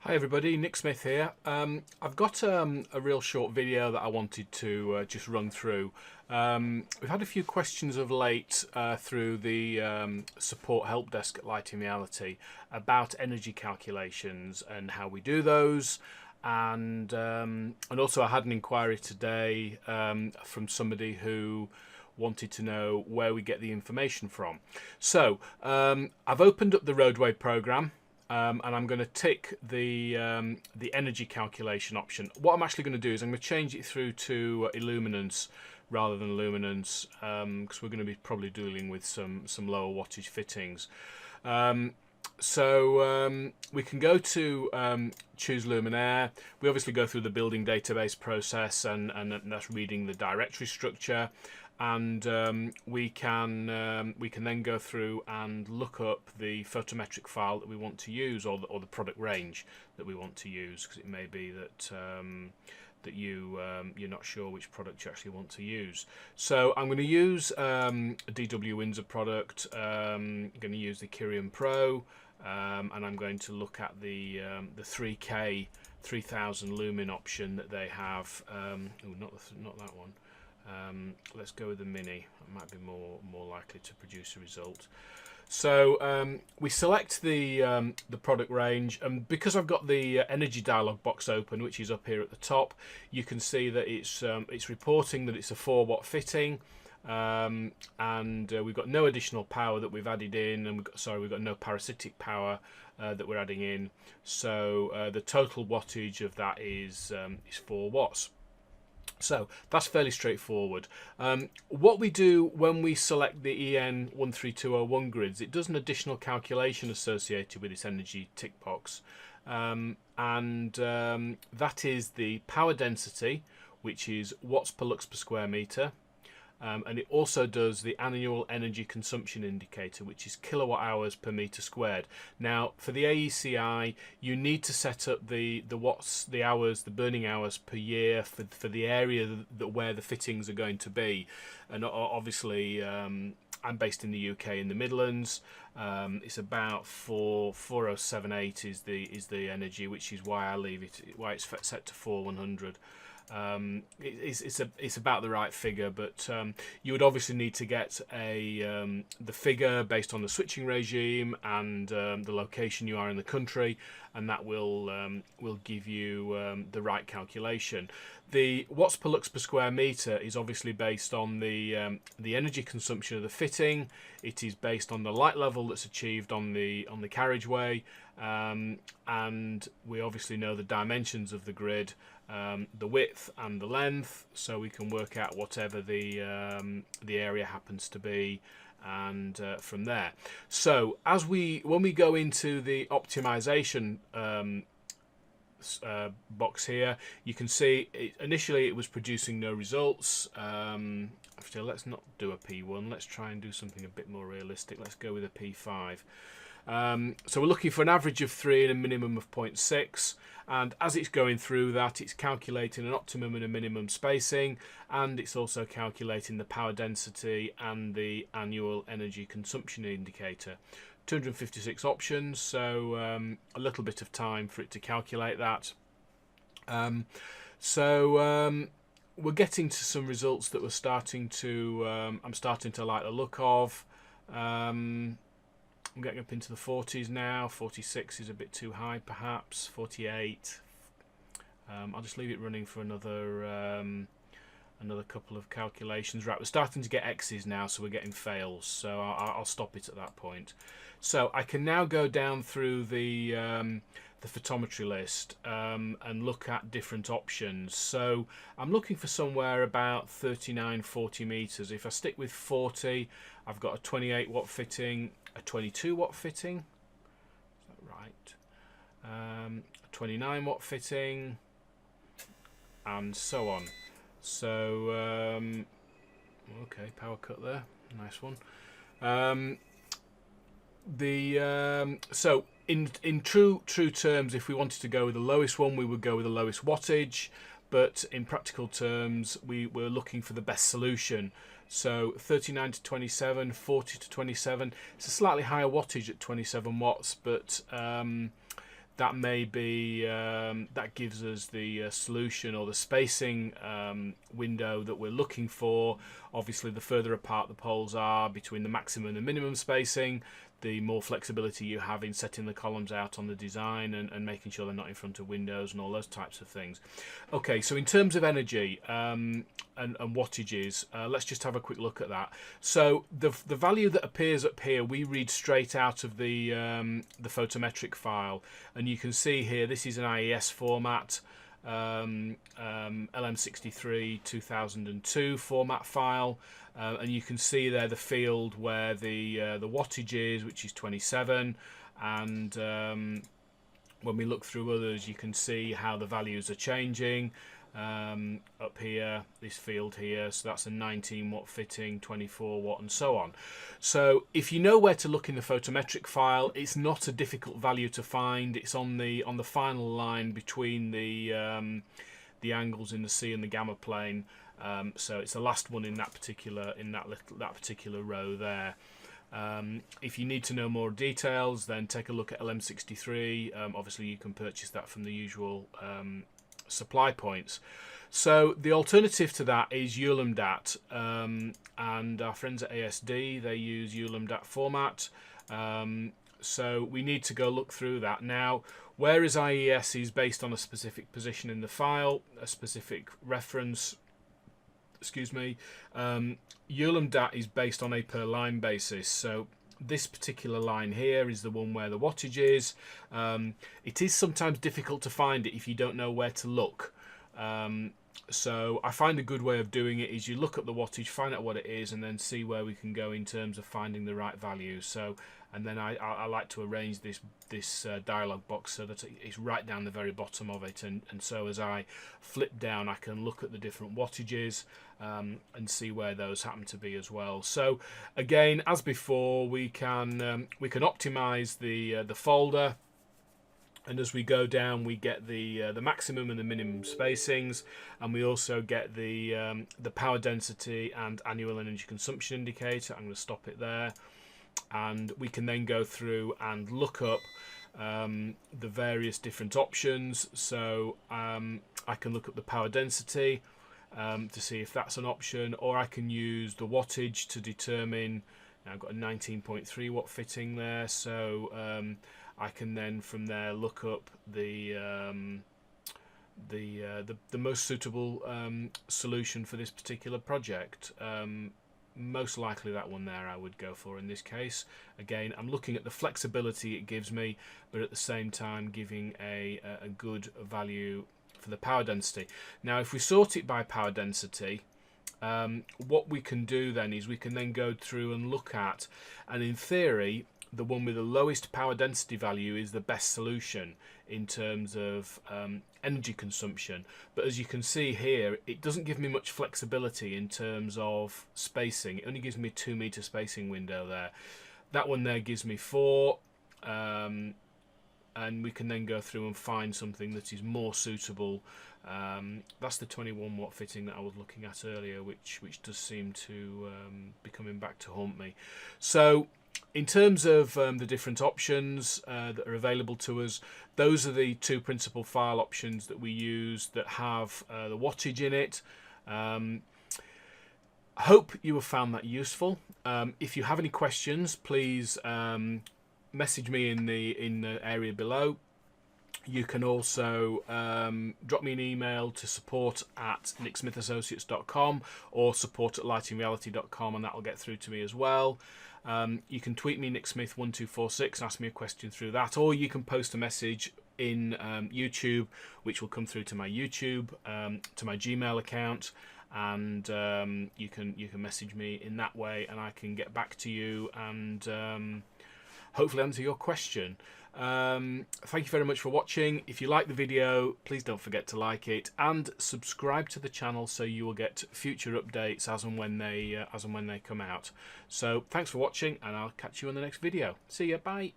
Hi everybody, Nick Smith here. I've got a real short video that I wanted to just run through. We've had a few questions of late through the support help desk at Lighting Reality about energy calculations and how we do those. And also I had an inquiry today from somebody who wanted to know where we get the information from. So I've opened up the Roadway program. And I'm going to tick the energy calculation option. What I'm actually going to do is I'm going to change it through to illuminance rather than luminance, because we're going to be probably dealing with some lower wattage fittings. So we can go to choose luminaire. We obviously go through the building database process, and that's reading the directory structure. And we can then go through and look up the photometric file that we want to use, or the product range that we want to use, because it may be that you're not sure which product you actually want to use. So I'm going to use a DW Windsor product. I'm going to use the Kirian Pro, and I'm going to look at the 3K 3000 lumen option that they have. Oh, not that one. Let's go with the mini. It might be more likely to produce a result. So we select the product range, and because I've got the energy dialog box open, which is up here at the top, you can see that it's reporting that it's a 4-watt fitting, and we've got no additional power that we've added in, and we've got no parasitic power that we're adding in. So the total wattage of that is 4 watts. So that's fairly straightforward. What we do when we select the EN13201 grids, it does an additional calculation associated with this energy tick box, and that is the power density, which is watts per lux per square metre. And it also does the annual energy consumption indicator, which is kilowatt hours per meter squared. Now, for the AECI, you need to set up the watts, the hours, the burning hours per year for the area where the fittings are going to be. And obviously, I'm based in the UK in the Midlands. It's about 4078 is the energy, which is why it's set to 4100. It's about the right figure, but you would obviously need to get the figure based on the switching regime and the location you are in the country, and that will give you the right calculation. The watts per lux per square meter is obviously based on the energy consumption of the fitting. It is based on the light level that's achieved on the carriageway, and we obviously know the dimensions of the grid, the width and the length, so we can work out whatever the area happens to be, and from there. So when we go into the optimization box here, you can see initially it was producing no results. Actually, let's not do a P1. Let's try and do something a bit more realistic. Let's go with a P5. So we're looking for an average of 3 and a minimum of 0.6, and as it's going through that, it's calculating an optimum and a minimum spacing, and it's also calculating the power density and the annual energy consumption indicator. 256 options, so a little bit of time for it to calculate that. We're getting to some results that I'm starting to like the look of. I'm getting up into the 40s now. 46 is a bit too high, perhaps. 48. I'll just leave it running for another couple of calculations. Right, we're starting to get X's now, so we're getting fails. So I'll stop it at that point. So I can now go down through the photometry list and look at different options. So I'm looking for somewhere about 39-40 meters. If I stick with 40, I've got a 28 watt fitting, a 22 watt fitting, is that right? A 29 watt fitting, and so on. So okay, power cut there, nice one. So in true terms, if we wanted to go with the lowest one, we would go with the lowest wattage, but in practical terms, we were looking for the best solution. So 39 to 27, 40 to 27. It's a slightly higher wattage at 27 watts, but that may be that gives us the solution or the spacing window that we're looking for. Obviously, the further apart the poles are between the maximum and minimum spacing, the more flexibility you have in setting the columns out on the design and making sure they're not in front of windows and all those types of things. Okay, so in terms of energy and wattages, let's just have a quick look at that. So the value that appears up here, we read straight out of the photometric file, and you can see here this is an IES format, LM63 2002 format file. And you can see there the field where the wattage is, which is 27, and when we look through others, you can see how the values are changing. Up here, this field here, so that's a 19 watt fitting, 24 watt, and so on. So if you know where to look in the photometric file, it's not a difficult value to find. It's on the final line between the angles in the C and the gamma plane. So it's the last one in that particular row there. If you need to know more details, then take a look at LM63. Obviously, you can purchase that from the usual supply points. So the alternative to that is ULMDAT, and our friends at ASD, they use ULMDAT format. So we need to go look through that. Now, whereas IES is based on a specific position in the file, a specific reference, excuse me, ULMDAT is based on a per line basis. So this particular line here is the one where the wattage is. It is sometimes difficult to find it if you don't know where to look. So I find a good way of doing it is you look at the wattage, find out what it is, and then see where we can go in terms of finding the right value. So, and then I like to arrange this dialog box so that it's right down the very bottom of it, and so as I flip down, I can look at the different wattages and see where those happen to be as well. So again, as before, we can optimize the folder. And as we go down, we get the maximum and the minimum spacings, and we also get the power density and annual energy consumption indicator. I'm going to stop it there, and we can then go through and look up the various different options. So I can look up the power density to see if that's an option, or I can use the wattage to determine. Now I've got a 19.3 watt fitting there, so I can then from there look up the most suitable solution for this particular project. Most likely that one there I would go for in this case. Again, I'm looking at the flexibility it gives me, but at the same time giving a good value for the power density. Now if we sort it by power density, what we can do then is we can then go through and look at, and in theory the one with the lowest power density value is the best solution in terms of energy consumption. But as you can see here, it doesn't give me much flexibility in terms of spacing. It only gives me a 2 meter spacing window there. That one there gives me 4, and we can then go through and find something that is more suitable. That's the 21 watt fitting that I was looking at earlier, which does seem to be coming back to haunt me. So in terms of the different options that are available to us, those are the two principal file options that we use that have the wattage in it. I hope you have found that useful. If you have any questions, please message me in the area below. You can also drop me an email to support@nicksmithassociates.com or support@lightingreality.com, and that will get through to me as well. You can tweet me nicksmith1246 and ask me a question through that, or you can post a message in YouTube, which will come through to my YouTube, to my Gmail account, and you can message me in that way, and I can get back to you and hopefully answer your question. Thank you very much for watching. If you like the video, please don't forget to like it and subscribe to the channel so you will get future updates as and when they come out. So thanks for watching, and I'll catch you in the next video. See ya, bye.